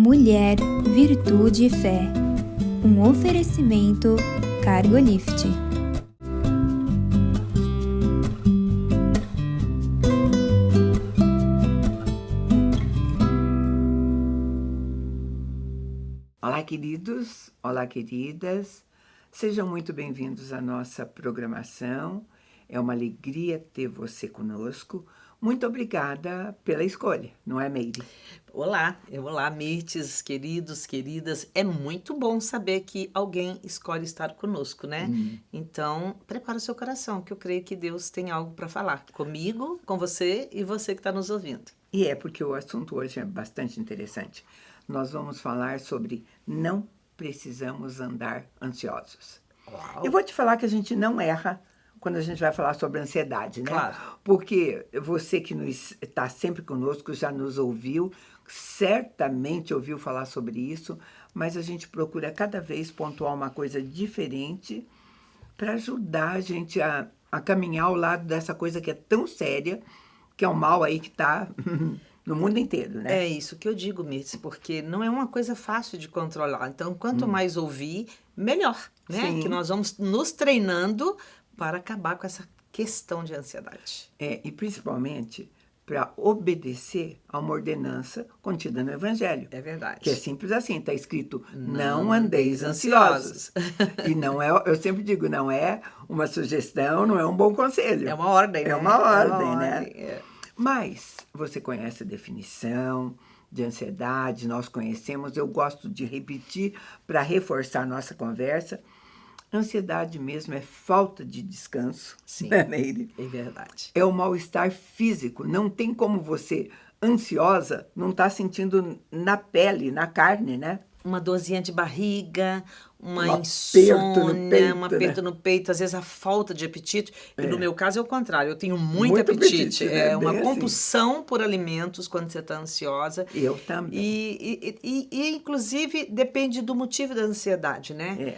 Mulher, Virtude e Fé. Um oferecimento Cargolift. Olá, queridos, olá, queridas. Sejam muito bem-vindos à nossa programação. É uma alegria ter você conosco. Muito obrigada pela escolha, não é, Meire? Olá, Mirtes, queridos, queridas. É muito bom saber que alguém escolhe estar conosco, né? Então, prepara o seu coração, que eu creio que Deus tem algo para falar comigo, com você e você que está nos ouvindo. E é porque o assunto hoje é bastante interessante. Nós vamos falar sobre não precisamos andar ansiosos. Uau. Eu vou te falar que a gente não erra quando a gente vai falar sobre ansiedade, né? Claro. Porque você que está sempre conosco, já nos ouviu, certamente ouviu falar sobre isso, mas a gente procura cada vez pontuar uma coisa diferente para ajudar a gente a caminhar ao lado dessa coisa que é tão séria, que é o mal aí que está no mundo inteiro, né? É isso que eu digo, Mirtes, porque não é uma coisa fácil de controlar. Então, quanto mais ouvir, melhor, né? Sim. Que nós vamos nos treinando para acabar com essa questão de ansiedade. E principalmente para obedecer a uma ordenança contida no Evangelho. É verdade. Que é simples assim, está escrito, não andeis ansiosos. E não é, eu sempre digo, não é uma sugestão, não é um bom conselho. É uma ordem, né? É uma ordem, É uma né? ordem, é. Mas você conhece a definição de ansiedade, nós conhecemos, eu gosto de repetir para reforçar a nossa conversa. Ansiedade mesmo é falta de descanso, Sim, né, Meire? é verdade. É o mal-estar físico. Não tem como você, ansiosa, não estar sentindo na pele, na carne, né? Uma dorzinha de barriga, uma Um aperto no insônia, peito, um aperto né? no peito, às vezes a falta de apetite. E no É. meu caso é o contrário, eu tenho muito Muito apetite. apetite, né? É uma Bem assim. compulsão por alimentos quando você está ansiosa. Eu também. E, inclusive, depende do motivo da ansiedade, né?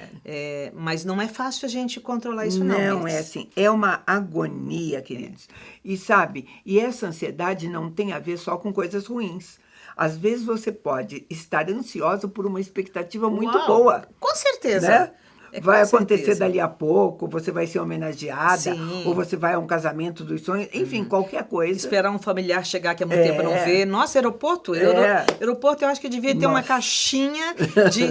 Mas não é fácil a gente controlar isso, não. Não, Mirtes. é assim, é uma agonia, queridos. E sabe, e essa ansiedade não tem a ver só com coisas ruins. Às vezes você pode estar ansiosa por uma expectativa muito Uau, boa. com certeza. Né? É, Vai com acontecer certeza. dali a pouco, você vai ser homenageada, Sim. ou você vai a um casamento dos sonhos, enfim, qualquer coisa. Esperar um familiar chegar que há muito tempo não vê. Nossa, aeroporto? Aeroporto eu acho que devia ter uma Nossa. caixinha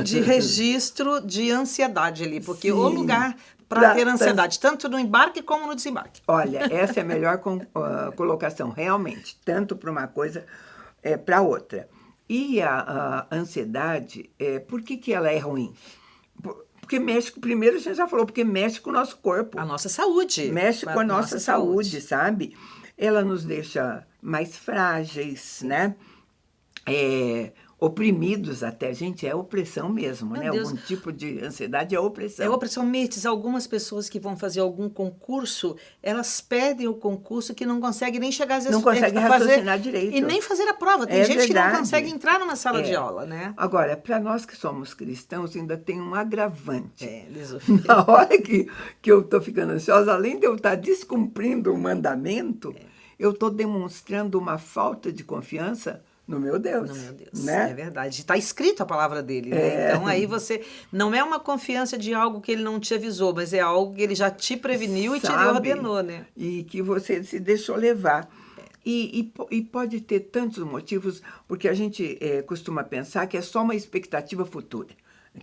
de registro de ansiedade ali, porque Sim. o lugar para ter ansiedade, tanto no embarque como no desembarque. Olha, essa é a melhor colocação, realmente, tanto para uma coisa para outra. E a ansiedade, por que ela é ruim? Porque mexe, primeiro a gente já falou, porque mexe com o nosso corpo. A nossa saúde. Mexe com a nossa saúde, sabe? Ela nos deixa mais frágeis, né? Oprimidos até. Gente, é opressão mesmo, Meu né? Deus. Algum tipo de ansiedade é opressão. É opressão, Mirtes. Algumas pessoas que vão fazer algum concurso, elas perdem o concurso que não conseguem nem chegar às vezes Não conseguem a fazer raciocinar direito. e nem fazer a prova. Tem É gente que não verdade. consegue entrar numa sala de aula, né? Agora, para nós que somos cristãos, ainda tem um agravante. Desafio. Na hora que eu estou ficando ansiosa, além de eu estar descumprindo o mandamento, eu estou demonstrando uma falta de confiança no meu Deus. No meu Deus, né? é verdade. Está escrito a palavra dele, né? Então aí você... Não é uma confiança de algo que ele não te avisou, mas é algo que ele já te preveniu e te ordenou, né? E que você se deixou levar. E pode ter tantos motivos, porque a gente costuma pensar que é só uma expectativa futura.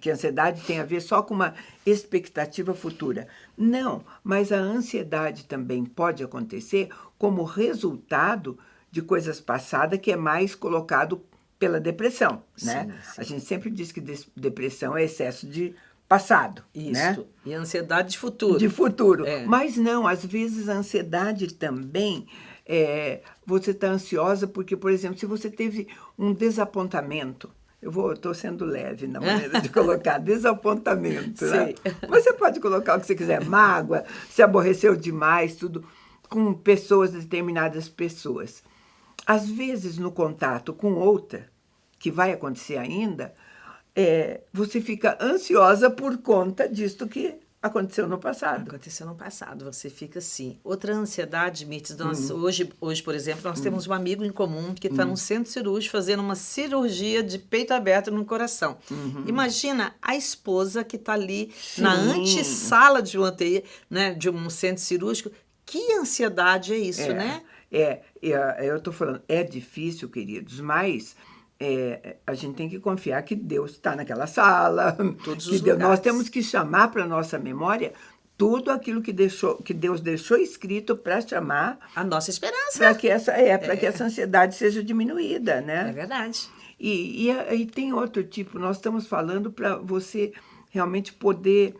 Que a ansiedade tem a ver só com uma expectativa futura. Não, mas a ansiedade também pode acontecer como resultado de coisas passadas, que é mais colocado pela depressão, né? Sim. A gente sempre diz que depressão é excesso de passado, Isso. né? E ansiedade de futuro. De futuro. É. Mas não, às vezes a ansiedade também, você está ansiosa porque, por exemplo, se você teve um desapontamento, eu estou sendo leve na maneira de colocar desapontamento, né? Você pode colocar o que você quiser, mágoa, se aborreceu demais, tudo, com pessoas, determinadas pessoas. Às vezes, no contato com outra, que vai acontecer ainda, você fica ansiosa por conta disto que aconteceu no passado. Aconteceu no passado, você fica assim. Outra ansiedade, Mirtes, hoje, por exemplo, nós temos um amigo em comum que está num centro cirúrgico fazendo uma cirurgia de peito aberto no coração. Imagina a esposa que está ali na antessala de uma UTI, né, de um centro cirúrgico. Que ansiedade é isso, né? Eu estou falando, é difícil, queridos, mas a gente tem que confiar que Deus está naquela sala. Todos que os Deus, nós lugares. temos que chamar para a nossa memória tudo aquilo que Deus deixou escrito para chamar, A nossa esperança. para que essa ansiedade seja diminuída, né? É verdade. E tem outro tipo, nós estamos falando para você realmente poder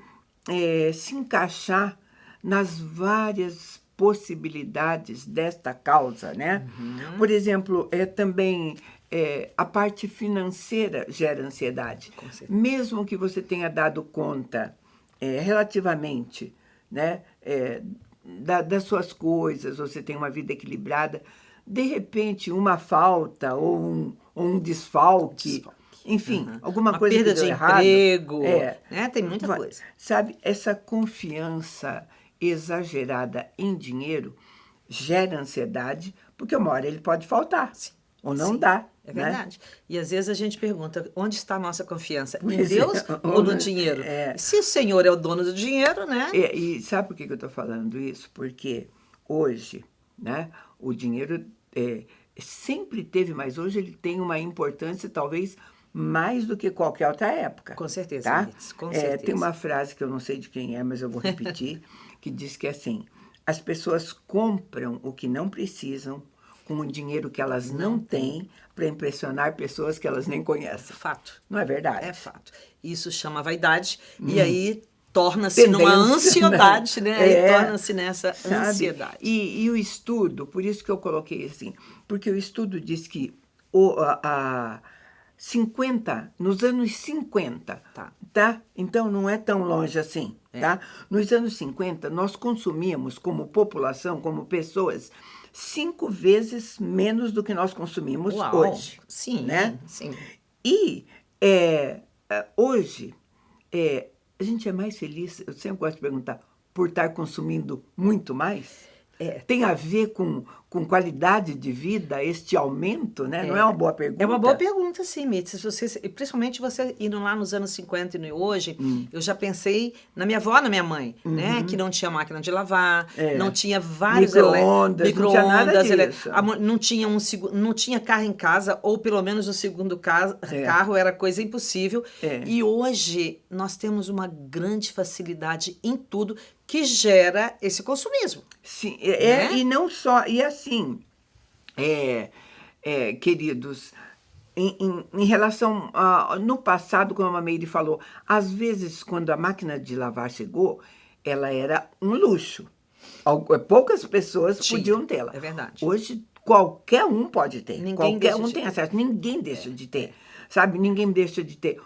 se encaixar nas várias possibilidades desta causa, né? Por exemplo, também a parte financeira gera ansiedade. Com certeza. Mesmo que você tenha dado conta relativamente, né, das suas coisas, você tem uma vida equilibrada, de repente uma falta ou um desfalque, enfim, alguma coisa perda que deu de errado. emprego, né? Tem muita coisa. Sabe, essa confiança exagerada em dinheiro gera ansiedade, porque uma hora ele pode faltar, ou não dá. É né? verdade. E às vezes a gente pergunta, onde está a nossa confiança? Em Pois é. Deus ou no dinheiro? Se o Senhor é o dono do dinheiro, né? E sabe por que eu estou falando isso? Porque hoje, né, o dinheiro sempre teve, mas hoje ele tem uma importância talvez mais do que qualquer outra época. Com certeza, tá? Mirtes, com certeza. Tem uma frase que eu não sei de quem é, mas eu vou repetir, que diz que assim, as pessoas compram o que não precisam com o dinheiro que elas não têm para impressionar pessoas que elas nem conhecem. Fato. Não é verdade? É fato. Isso chama vaidade e aí torna-se numa Tendência, ansiedade, né? Aí É, torna-se nessa sabe? ansiedade. E o estudo, por isso que eu coloquei assim, porque o estudo diz que nos anos 50, tá? Então não é tão longe assim, tá? Nos anos 50, nós consumíamos como população, como pessoas, 5 vezes menos do que nós consumimos hoje. Sim, né? sim. E hoje, a gente é mais feliz, eu sempre gosto de perguntar, por estar consumindo muito mais? Tem a ver com qualidade de vida, este aumento, né? Não é uma boa pergunta? É uma boa pergunta, sim, Mirtes. Principalmente você indo lá nos anos 50 e hoje, eu já pensei na minha avó, na minha mãe, né? Que não tinha máquina de lavar, não tinha vários micro-ondas, não tinha nada disso. Não tinha carro em casa, ou pelo menos o segundo carro era coisa impossível. E hoje nós temos uma grande facilidade em tudo que gera esse consumismo. Sim, né? E não só, e assim, queridos, em relação no passado, como a Meire falou, às vezes, quando a máquina de lavar chegou, ela era um luxo. Poucas pessoas podiam tê-la. É verdade. Hoje, qualquer um pode ter. Ninguém qualquer deixa um de tem ter. acesso. Ninguém deixa de ter. Sabe? Ninguém deixa de ter.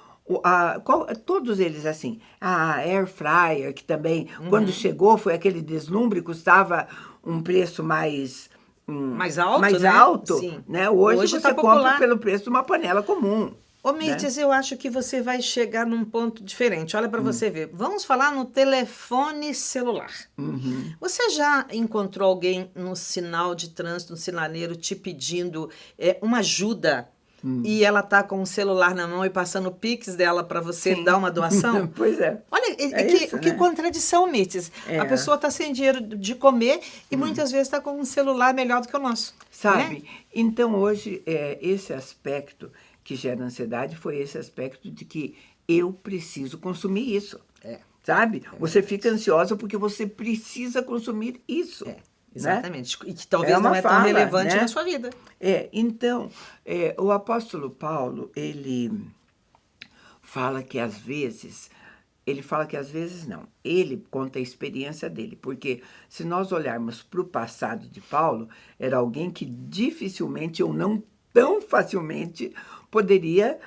Todos eles, assim, a Air Fryer, que também, quando chegou, foi aquele deslumbre, custava um preço mais alto, né? alto, Sim. né? Hoje você tá compra popular. pelo preço de uma panela comum. Ô, Mirtes, eu acho que você vai chegar num ponto diferente. Olha para você ver. Vamos falar no telefone celular. Você já encontrou alguém no sinal de trânsito, no sinaneiro, te pedindo uma ajuda e ela tá com o celular na mão e passando o Pix dela para você dar uma doação? Pois é. Olha, isso, que né? contradição, Mirtes. A pessoa está sem dinheiro de comer e muitas vezes está com um celular melhor do que o nosso. Sabe? Né? Então, hoje, esse aspecto que gera ansiedade foi esse aspecto de que eu preciso consumir isso. Sabe? Você fica ansiosa porque você precisa consumir isso. Exatamente. E que talvez uma não é tão fala, relevante né? na sua vida. Então, o apóstolo Paulo, ele fala que às vezes não, ele conta a experiência dele, porque se nós olharmos para o passado de Paulo, era alguém que dificilmente ou não tão facilmente poderia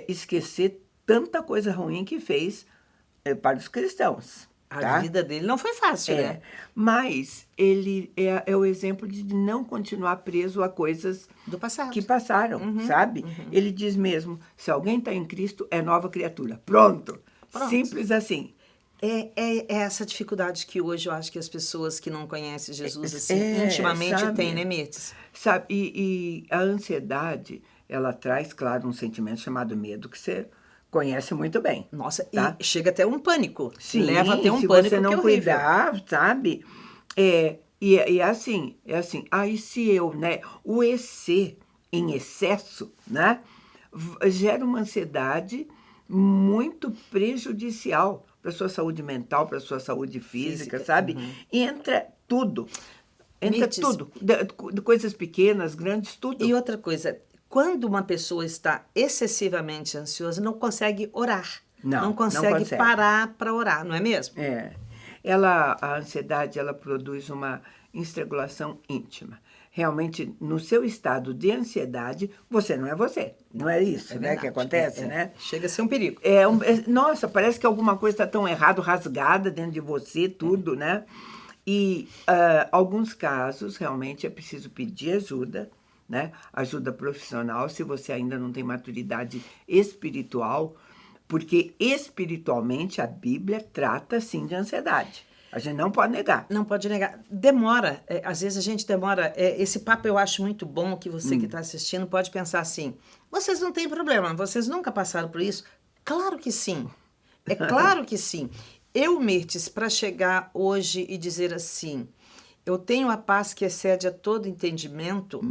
esquecer tanta coisa ruim que fez para os cristãos. A vida dele não foi fácil, né? Mas ele é o exemplo de não continuar preso a coisas Do passado. que passaram, sabe? Ele diz mesmo, se alguém está em Cristo, é nova criatura. Pronto. Simples assim. É essa dificuldade que hoje eu acho que as pessoas que não conhecem Jesus assim, intimamente sabe? têm, né, Mirtes? Sabe, e a ansiedade, ela traz, claro, um sentimento chamado medo, que você conhece muito bem. Nossa, Tá? e chega até um pânico. Sim, Leva até um se pânico você que é não horrível. cuidar, sabe? É assim, aí se eu, né, o EC em excesso, né, gera uma ansiedade muito prejudicial para a sua saúde mental, para a sua saúde física, sabe? Entra tudo. Entra Mirtes, tudo. De coisas pequenas, grandes, tudo. e outra coisa, quando uma pessoa está excessivamente ansiosa, não consegue orar. Não consegue consegue. parar para orar, não é mesmo? A ansiedade, ela produz uma estregulação íntima. Realmente, no seu estado de ansiedade, você não é você. Não é isso, né, que acontece, né? Chega a ser um perigo. Nossa, parece que alguma coisa está tão errado, rasgada dentro de você, tudo, né? E alguns casos, realmente, é preciso pedir ajuda, né? Ajuda profissional, se você ainda não tem maturidade espiritual, porque espiritualmente a Bíblia trata, sim, de ansiedade. A gente não pode negar. Não pode negar. Demora. Às vezes a gente demora. Esse papo eu acho muito bom, que você que está assistindo pode pensar assim, vocês não têm problema, vocês nunca passaram por isso? Claro que sim. É claro que sim. Eu, Mirtes, para chegar hoje e dizer assim, eu tenho a paz que excede a todo entendimento,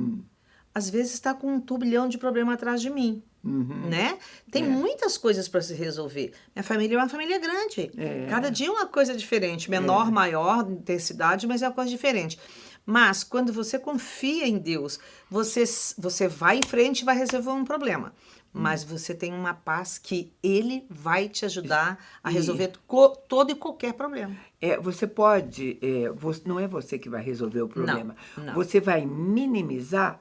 às vezes está com um turbilhão de problema atrás de mim. Né? Tem muitas coisas para se resolver. Minha família é uma família grande. Cada dia é uma coisa diferente. Menor, maior, intensidade, mas é uma coisa diferente. Mas quando você confia em Deus, você vai em frente e vai resolver um problema. Mas você tem uma paz que Ele vai te ajudar a resolver todo e qualquer problema. Você pode... não é você que vai resolver o problema. Não. Você vai minimizar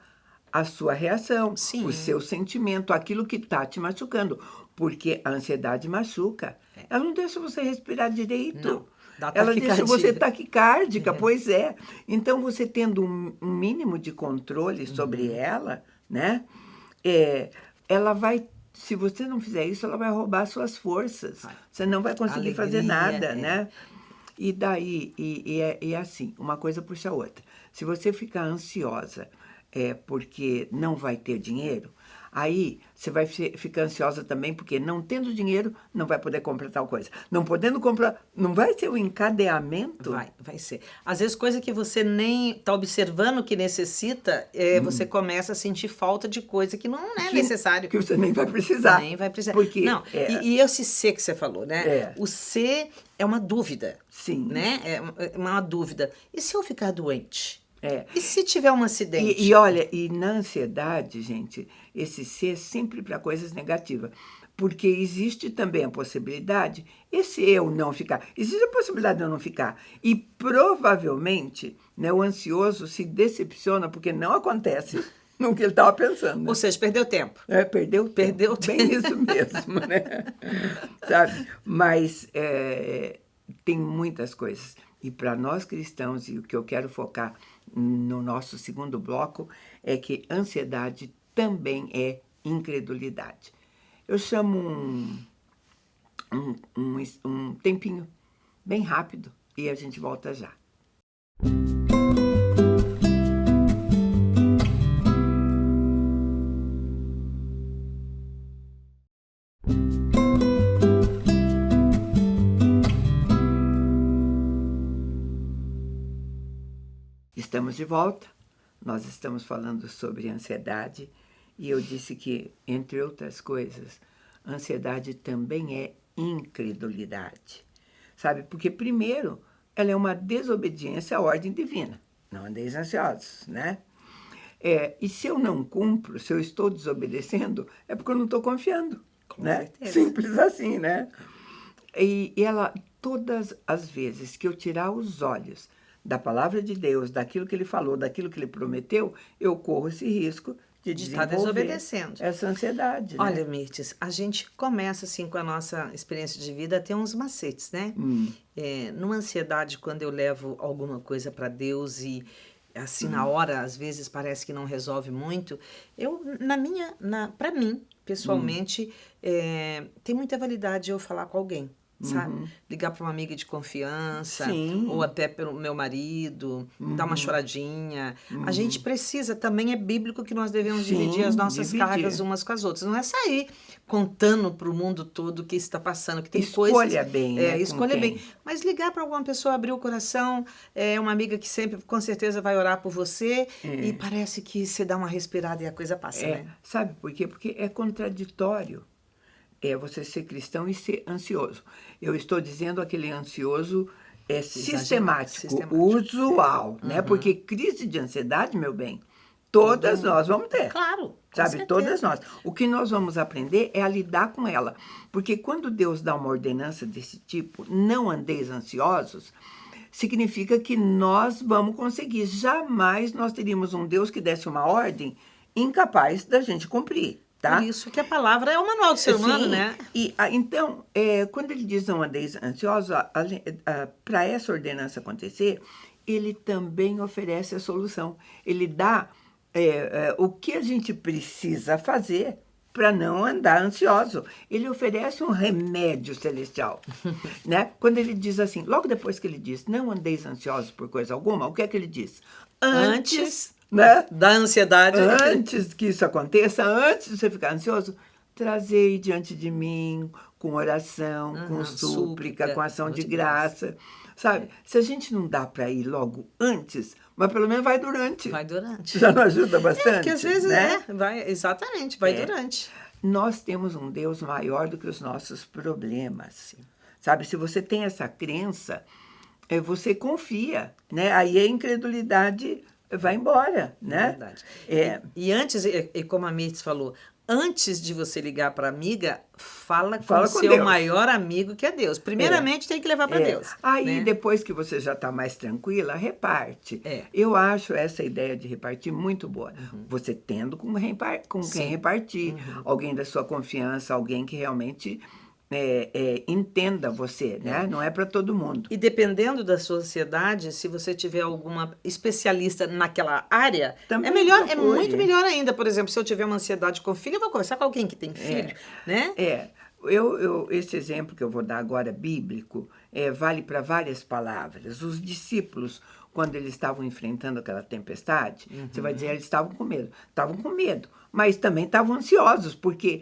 a sua reação, Sim. o seu sentimento, aquilo que está te machucando. Porque a ansiedade machuca. Ela não deixa você respirar direito. Não. Dá Ela deixa taquicardia. você taquicárdica, pois é. Então, você tendo um mínimo de controle sobre ela, né? Ela vai... Se você não fizer isso, ela vai roubar suas forças. Você não vai conseguir fazer nada, né? E daí, é assim, uma coisa puxa a outra. Se você ficar ansiosa porque não vai ter dinheiro, aí você vai ficar ansiosa também porque não tendo dinheiro, não vai poder comprar tal coisa. Não podendo comprar, não vai ser um encadeamento? Vai ser. Às vezes, coisa que você nem está observando que necessita, você começa a sentir falta de coisa que não é necessário. Que você nem vai precisar. Nem vai precisar. Porque, não, e esse C que você falou, né? O C é uma dúvida. Sim. Né? É uma dúvida. E se eu ficar doente? E se tiver um acidente? E olha, na ansiedade, gente, esse C é sempre para coisas negativas. Porque existe também a possibilidade, esse eu não ficar, existe a possibilidade de eu não ficar. E provavelmente, né, o ansioso se decepciona porque não acontece no que ele estava pensando. Né? Ou seja, perdeu tempo. Perdeu tempo. Bem isso mesmo, né? Sabe? Mas tem muitas coisas. E para nós cristãos, e o que eu quero focar no nosso segundo bloco, é que ansiedade também é incredulidade. Eu chamo um tempinho bem rápido e a gente volta já. Estamos de volta. Nós estamos falando sobre ansiedade e eu disse que, entre outras coisas, ansiedade também é incredulidade. Sabe? Porque, primeiro, ela é uma desobediência à ordem divina. Não andeis ansiosos, né? E se eu não cumpro, se eu estou desobedecendo, é porque eu não estou confiando. Com né? certeza. Simples assim, né? E ela, todas as vezes que eu tirar os olhos da palavra de Deus, daquilo que ele falou, daquilo que ele prometeu, eu corro esse risco de estar desenvolver desobedecendo. essa ansiedade. Né? Olha, Mirtes, a gente começa assim com a nossa experiência de vida a ter uns macetes, né? Numa ansiedade, quando eu levo alguma coisa para Deus e assim na hora, às vezes parece que não resolve muito, para mim, pessoalmente, tem muita validade eu falar com alguém. sabe? Ligar para uma amiga de confiança, Sim. ou até pelo meu marido, dar uma choradinha. A gente precisa, também é bíblico que nós devemos Sim, dividir as nossas dividir. cargas umas com as outras. Não é sair contando para o mundo todo o que está passando, que tem Escolha coisas... bem, né, com escolha quem. bem. Mas ligar para alguma pessoa, abrir o coração, uma amiga que sempre, com certeza, vai orar por você, e parece que você dá uma respirada e a coisa passa, né? Sabe por quê? Porque é contraditório você ser cristão e ser ansioso. Eu estou dizendo aquele ansioso sistemático, usual, né? Porque crise de ansiedade, meu bem, todas nós vamos ter. Claro, com Sabe, certeza. todas nós. O que nós vamos aprender é a lidar com ela. Porque quando Deus dá uma ordenança desse tipo, não andeis ansiosos, significa que nós vamos conseguir. Jamais nós teríamos um Deus que desse uma ordem incapaz da gente cumprir. Tá? Por isso que a palavra é o manual do ser humano, Sim. né? E, então, quando ele diz não andeis ansiosos, para essa ordenança acontecer, ele também oferece a solução. Ele dá o que a gente precisa fazer para não andar ansioso. Ele oferece um remédio celestial. Né? Quando ele diz assim, logo depois que ele diz não andeis ansiosos por coisa alguma, o que é que ele diz? Antes, né? Da ansiedade. Antes que isso aconteça, antes de você ficar ansioso, trazei diante de mim com oração, com súplica, com ação de graça. Sabe? Se a gente não dá para ir logo antes, mas pelo menos vai durante. Vai durante. Já não ajuda bastante? Porque às vezes né? Exatamente, vai durante. Nós temos um Deus maior do que os nossos problemas. Sabe? Se você tem essa crença, você confia, né? Aí a incredulidade vai embora, né? Verdade. E antes, e como a Mirtes falou, antes de você ligar para a amiga, fala com seu Deus. maior amigo, que é Deus. Primeiramente, tem que levar para Deus. Aí, né? depois que você já está mais tranquila, reparte. Eu acho essa ideia de repartir muito boa. Você tendo com quem repartir. Alguém da sua confiança, alguém que realmente entenda você, né? Não é para todo mundo. E dependendo da sua ansiedade, se você tiver alguma especialista naquela área, Também é melhor, procure. é muito melhor ainda. Por exemplo, se eu tiver uma ansiedade com filho, eu vou conversar com alguém que tem filho, né? Esse exemplo que eu vou dar agora, bíblico, vale para várias palavras. Os discípulos, quando eles estavam enfrentando aquela tempestade, você vai dizer, eles estavam com medo. Estavam com medo, mas também estavam ansiosos, porque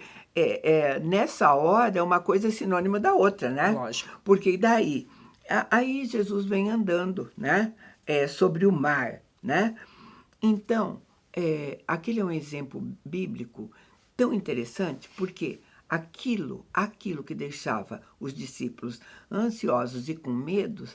nessa hora uma coisa é sinônima da outra, né? Lógico. Porque daí, aí Jesus vem andando, né? Sobre o mar, né? Então, aquele é um exemplo bíblico tão interessante, porque aquilo que deixava os discípulos ansiosos e com medo,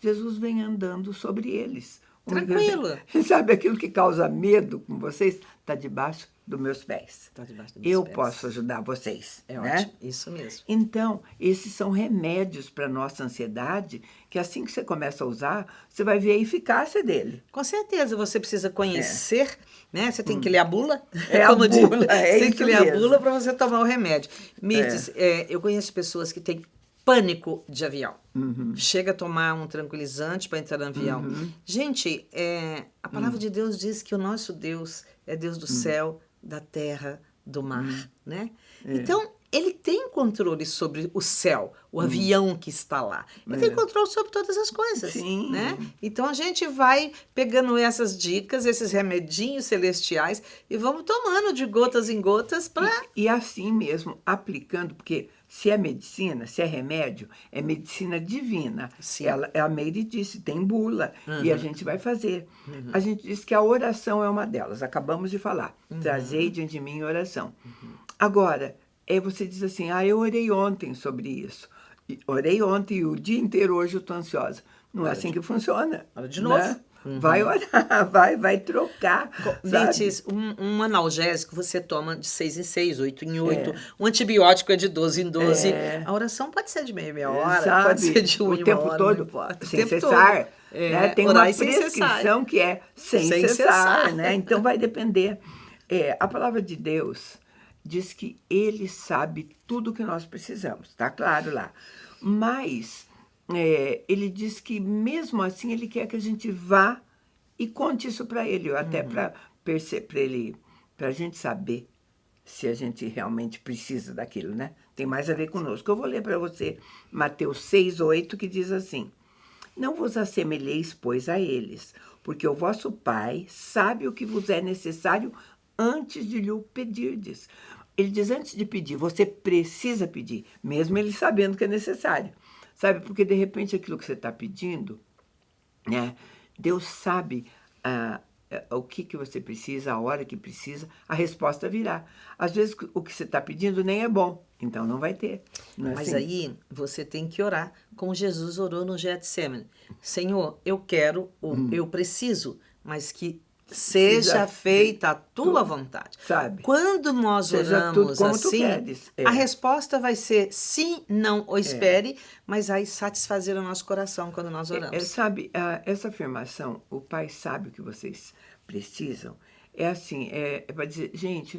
Jesus vem andando sobre eles. Tranquilo. Sabe, aquilo que causa medo com vocês está debaixo dos meus pés. Tá debaixo dos meus Eu pés. posso ajudar vocês. É né? ótimo, isso mesmo. Então, esses são remédios para a nossa ansiedade, que assim que você começa a usar, você vai ver a eficácia dele. Com certeza, você precisa conhecer, né? Você tem que ler a bula. A Como diz, bula, você tem isso que ler a mesmo. bula para você tomar o remédio. Mirtes, eu conheço pessoas que têm pânico de avião. Chega a tomar um tranquilizante para entrar no avião. Gente, a palavra de Deus diz que o nosso Deus é Deus do céu, da terra, do mar, né? Então, ele tem controle sobre o céu, o avião que está lá. Ele tem controle sobre todas as coisas, Sim. né? Então, a gente vai pegando essas dicas, esses remedinhos celestiais e vamos tomando de gotas em gotas para... E assim mesmo, aplicando, porque se é medicina, se é remédio, é medicina divina. Sim. A Meire disse, tem bula, e a gente vai fazer. A gente disse que a oração é uma delas, acabamos de falar. Trazei diante de mim oração. Agora, você diz assim, eu orei ontem sobre isso. Orei ontem e o dia inteiro hoje eu estou ansiosa. Não é assim que funciona. Ora de novo. Né? Vai orar, vai trocar. Mirtes, um analgésico você toma de 6 em 6, 8 em 8. Um antibiótico é de 12 em 12. A oração pode ser de meia hora, sabe? pode ser de 1 o tempo hora, todo, não importa. sem O tempo cessar. todo. Né? Tem Orar uma e sem cessar. prescrição que é sem cessar. Né? Então vai depender. A palavra de Deus diz que ele sabe tudo o que nós precisamos. Está claro lá. Mas ele diz que mesmo assim ele quer que a gente vá e conte isso para ele, até para a gente saber se a gente realmente precisa daquilo, né? Tem mais a ver conosco. Eu vou ler para você Mateus 6:8, que diz assim: não vos assemelheis, pois, a eles, porque o vosso Pai sabe o que vos é necessário antes de lhe o pedirdes. Ele diz, antes de pedir, você precisa pedir, mesmo ele sabendo que é necessário. Sabe, porque de repente aquilo que você está pedindo, né? Deus sabe o que você precisa, a hora que precisa, a resposta virá. Às vezes o que você está pedindo nem é bom, então não vai ter. Não é Mas assim? aí você tem que orar, como Jesus orou no Getsemane. Senhor, eu quero, eu preciso, mas que seja feita a tua vontade. Sabe? Quando nós Seja tudo oramos como tu assim, queres. a resposta vai ser sim, não ou espere, mas vai satisfazer o nosso coração quando nós oramos. Sabe, essa afirmação, o Pai sabe o que vocês precisam, é assim, para dizer, gente,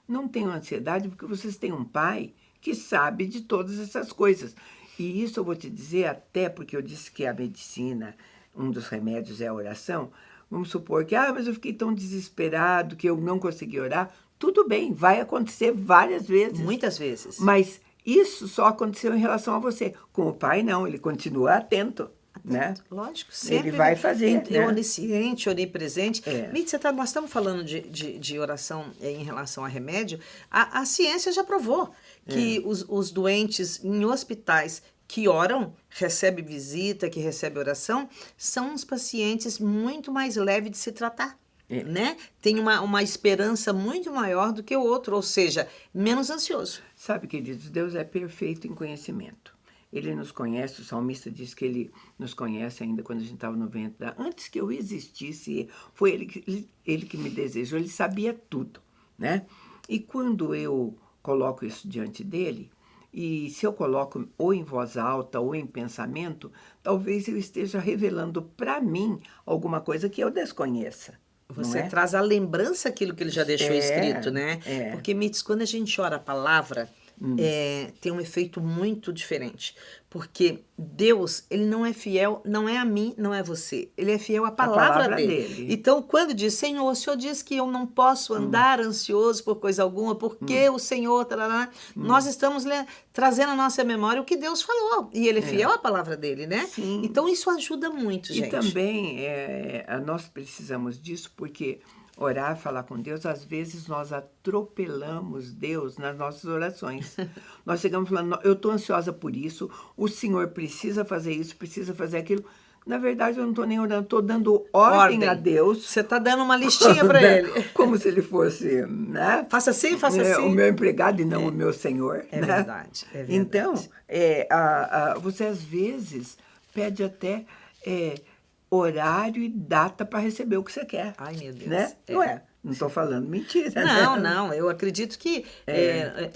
não tenham ansiedade, porque vocês têm um Pai que sabe de todas essas coisas. E isso eu vou te dizer até porque eu disse que a medicina, um dos remédios é a oração. Vamos supor que, mas eu fiquei tão desesperado que eu não consegui orar. Tudo bem, vai acontecer várias vezes. Muitas vezes. Mas isso só aconteceu em relação a você. Com o Pai, não, ele continua atento. Né? Lógico, sempre. Ele vai fazer. É onisciente, onipresente. Mitz, nós estamos falando de oração em relação a remédio. A ciência já provou que os doentes em hospitais que oram, recebe visita, que recebe oração, são os pacientes muito mais leves de se tratar. Né? Tem uma esperança muito maior do que o outro, ou seja, menos ansioso. Sabe, queridos, Deus é perfeito em conhecimento. Ele nos conhece, o salmista diz que ele nos conhece ainda quando a gente estava no ventre. Antes que eu existisse, foi ele que me desejou, ele sabia tudo, né? E quando eu coloco isso diante dele, e se eu coloco ou em voz alta ou em pensamento, talvez eu esteja revelando para mim alguma coisa que eu desconheça. Você traz à lembrança aquilo que ele já deixou escrito, né? Porque, Mitz, quando a gente ora a palavra, tem um efeito muito diferente. Porque Deus, ele não é fiel, não é a mim, não é você. Ele é fiel à palavra dele. Então, quando diz, Senhor, o Senhor diz que eu não posso andar ansioso por coisa alguma, porque o Senhor... Nós estamos trazendo à nossa memória o que Deus falou. E ele é fiel à palavra dele, né? Sim. Então, isso ajuda muito, gente. E também nós precisamos disso porque... Orar, falar com Deus, às vezes nós atropelamos Deus nas nossas orações. Nós chegamos falando, eu estou ansiosa por isso, o Senhor precisa fazer isso, precisa fazer aquilo. Na verdade, eu não estou nem orando, estou dando ordem a Deus. Você está dando uma listinha para ele. Como se ele fosse, né? Faça assim, faça assim. O meu empregado e não o meu Senhor. É né? verdade, é verdade. Então, você às vezes pede até... horário e data para receber o que você quer. Ai, meu Deus. Né? Não estou falando mentira. Não, eu acredito que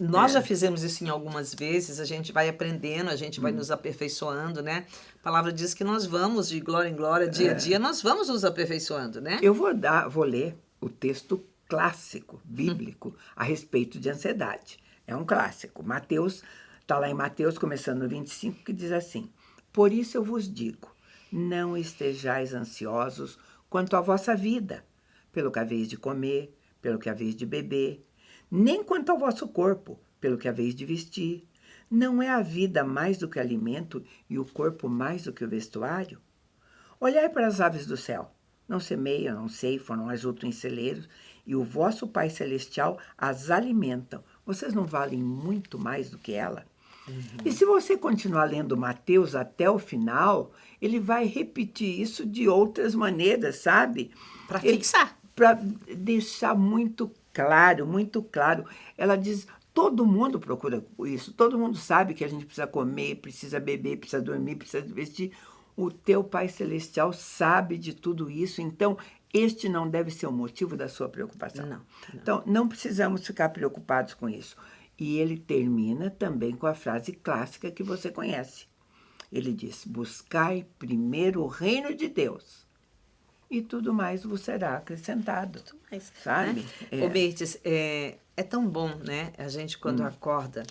nós já fizemos isso em algumas vezes, a gente vai aprendendo, a gente vai nos aperfeiçoando, né? A palavra diz que nós vamos de glória em glória, dia a dia, nós vamos nos aperfeiçoando, né? Eu vou ler o texto clássico, bíblico, a respeito de ansiedade. É um clássico. Mateus, está lá em Mateus, começando no 25, que diz assim: por isso eu vos digo, não estejais ansiosos quanto à vossa vida, pelo que haveis de comer, pelo que haveis de beber, nem quanto ao vosso corpo, pelo que haveis de vestir. Não é a vida mais do que alimento e o corpo mais do que o vestuário? Olhai para as aves do céu. Não semeiam, não ceifam, não ajuntam em celeiros, e o vosso Pai Celestial as alimentam. Vocês não valem muito mais do que ela? E se você continuar lendo Mateus até o final, ele vai repetir isso de outras maneiras, sabe? Para fixar. Para deixar muito claro, muito claro. Ela diz, todo mundo procura isso, todo mundo sabe que a gente precisa comer, precisa beber, precisa dormir, precisa vestir. O teu Pai Celestial sabe de tudo isso, então este não deve ser o motivo da sua preocupação. Não. Então, não precisamos ficar preocupados com isso. E ele termina também com a frase clássica que você conhece. Ele diz, buscai primeiro o reino de Deus e tudo mais vos será acrescentado. Tudo mais, sabe? Né? Ô, Bertes, é tão bom, né? A gente quando acorda,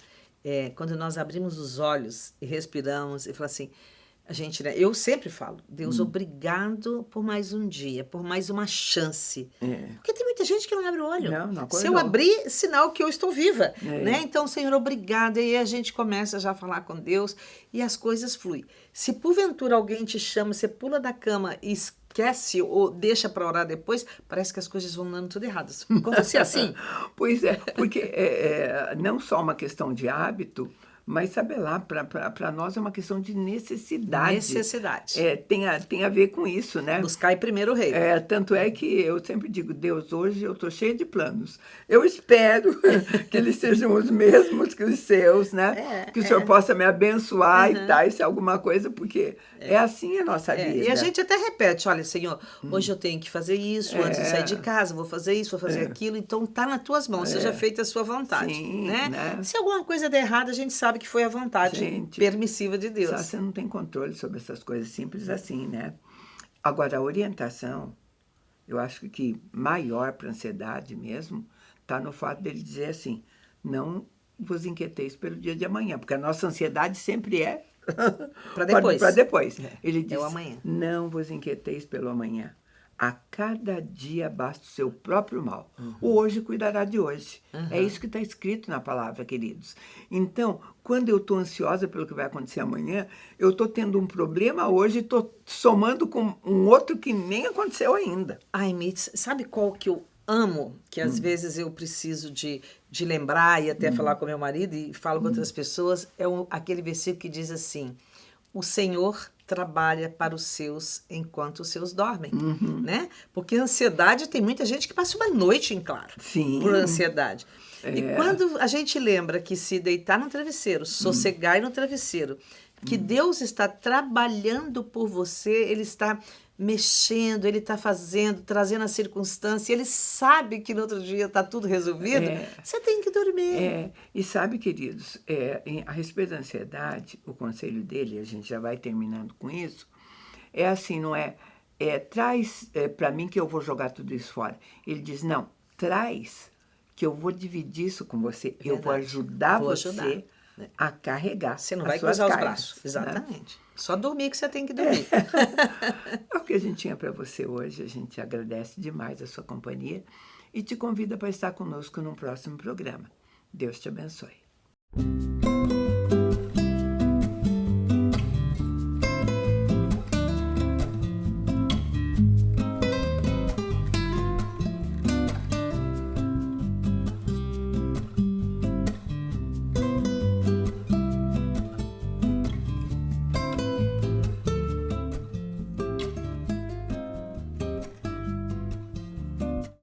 quando nós abrimos os olhos e respiramos e fala assim, A gente, né? Eu sempre falo, Deus, obrigado por mais um dia, por mais uma chance. Porque tem muita gente que não abre o olho. Não Se eu abrir, sinal que eu estou viva, É. né? Então, Senhor, obrigado. E aí a gente começa já a falar com Deus e as coisas fluem. Se porventura alguém te chama, você pula da cama e esquece ou deixa para orar depois, parece que as coisas vão dando tudo erradas. Com você é assim? Pois é, porque não só uma questão de hábito, mas, sabe lá, para nós é uma questão de necessidade. Necessidade. Tem a ver com isso, né? Buscar em primeiro o reino. Tanto é que eu sempre digo, Deus, hoje eu estou cheia de planos. Eu espero que eles sejam os mesmos que os seus, né? Que o Senhor possa me abençoar e tal, se alguma coisa, porque é assim a nossa vida. E a gente até repete, olha, Senhor, hoje eu tenho que fazer isso, antes de sair de casa, vou fazer isso, vou fazer aquilo, então tá nas tuas mãos, seja feita a sua vontade. Sim, né? Se alguma coisa der errado, a gente sabe que foi a vontade permissiva de Deus. Você não tem controle sobre essas coisas simples assim, né? Agora, a orientação, eu acho que maior para a ansiedade mesmo, está no fato dele dizer assim, não vos inquieteis pelo dia de amanhã, porque a nossa ansiedade sempre é para depois. Para depois. Ele diz, o amanhã. Não vos inquieteis pelo amanhã. A cada dia basta o seu próprio mal. O hoje cuidará de hoje. É isso que está escrito na palavra, queridos. Então, quando eu estou ansiosa pelo que vai acontecer amanhã, eu estou tendo um problema hoje e estou somando com um outro que nem aconteceu ainda. Ai, Mitz, sabe qual que eu amo? Que às vezes eu preciso de lembrar e até falar com meu marido e falo com outras pessoas. É aquele versículo que diz assim, o Senhor trabalha para os seus enquanto os seus dormem, né? Porque a ansiedade, tem muita gente que passa uma noite em claro por ansiedade. E quando a gente lembra que se deitar no travesseiro, sossegar no travesseiro, que Deus está trabalhando por você, Ele está mexendo, Ele está fazendo, trazendo a circunstância, Ele sabe que no outro dia está tudo resolvido, você tem que dormir. E sabe, queridos, a respeito da ansiedade, o conselho dele, a gente já vai terminando com isso, é assim, não é? Traz para mim que eu vou jogar tudo isso fora. Ele diz, não, traz que eu vou dividir isso com você, eu vou ajudar você a carregar. Você não vai cruzar os braços. Exatamente. Né? Só dormir que você tem que dormir. É o que a gente tinha para você hoje. A gente agradece demais a sua companhia e te convida para estar conosco no próximo programa. Deus te abençoe.